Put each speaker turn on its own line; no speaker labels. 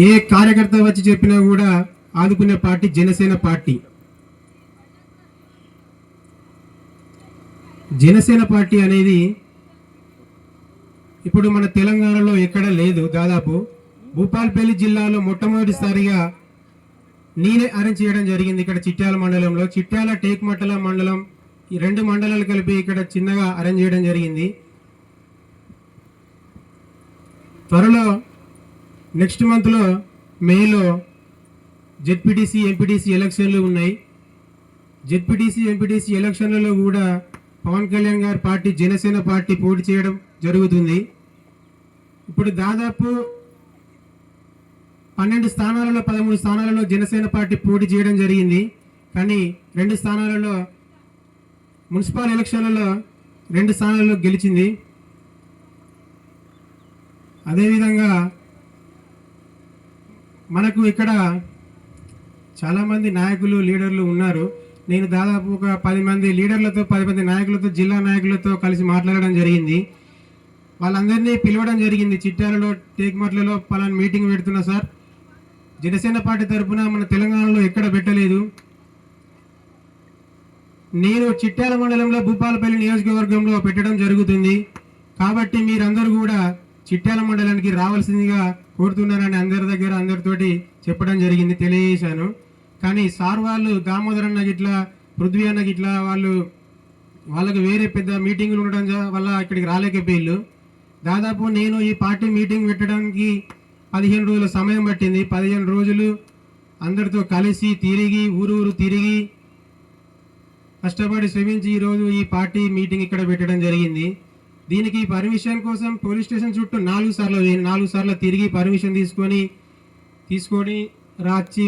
ఏ కార్యకర్త వచ్చి చెప్పినా కూడా ఆదుకునే party Janasena party. Janasena party అనేది ఇప్పుడు మన తెలంగాణలో ఎక్కడ లేదు. దాదాపు భూపాల్పల్లి జిల్లాలో మొట్టమొదటిసారిగా నేనే అరేంజ్ చేయడం జరిగింది. ఇక్కడ చిట్యాల మండలంలో, చిట్యాల టేక్మట్టల మండలం, ఈ రెండు మండలాలు కలిపి ఇక్కడ చిన్నగా అరేంజ్ చేయడం జరిగింది. త్వరలో నెక్స్ట్ మంత్లో మేలో జెడ్పీటీసీ ఎంపీటీసీ ఎలక్షన్లు ఉన్నాయి. జెడ్పీటీసీ ఎంపీటీసీ ఎలక్షన్లలో కూడా పవన్ కళ్యాణ్ గారి పార్టీ జనసేన పార్టీ పోటీ చేయడం జరుగుతుంది. ఇప్పుడు దాదాపు 12 స్థానాలలో 13 స్థానాలలో జనసేన పార్టీ పోటీ చేయడం జరిగింది. కానీ 2 స్థానాలలో మున్సిపల్ ఎలక్షన్లలో 2 స్థానాలలో గెలిచింది. అదేవిధంగా మనకు ఇక్కడ చాలామంది నాయకులు లీడర్లు ఉన్నారు. నేను దాదాపు ఒక 10 మంది లీడర్లతో 10 మంది నాయకులతో జిల్లా నాయకులతో కలిసి మాట్లాడడం జరిగింది. వాళ్ళందరినీ పిలవడం జరిగింది. చిట్యాలలో టేక్మట్లలో పలానా మీటింగ్ పెడుతున్నా సార్, జనసేన పార్టీ తరఫున మన తెలంగాణలో ఎక్కడ పెట్టలేదు. నేను చిట్యాల మండలంలో భూపాలపల్లి నియోజకవర్గంలో పెట్టడం జరుగుతుంది. కాబట్టి మీరందరూ కూడా చిట్యాల మండలానికి రావాల్సిందిగా కోరుతున్నానని అందరితోటి చెప్పడం జరిగింది, తెలియజేశాను. కానీ సార్ వాళ్ళు దామోదర్ అన్న గిట్లా పృథ్వీ అన్న గిట్లా వాళ్ళకి వేరే పెద్ద మీటింగులు ఉండడం వల్ల ఇక్కడికి రాలేకపోయిళ్ళు. దాదాపు నేను ఈ పార్టీ మీటింగ్ పెట్టడానికి 15 రోజుల సమయం పట్టింది. 15 రోజులు అందరితో కలిసి తిరిగి ఊరు తిరిగి కష్టపడి శ్రమించి ఈరోజు ఈ పార్టీ మీటింగ్ ఇక్కడ పెట్టడం జరిగింది. దీనికి పర్మిషన్ కోసం పోలీస్ స్టేషన్ చుట్టూ 4 సార్లు తిరిగి పర్మిషన్ తీసుకొని రాచి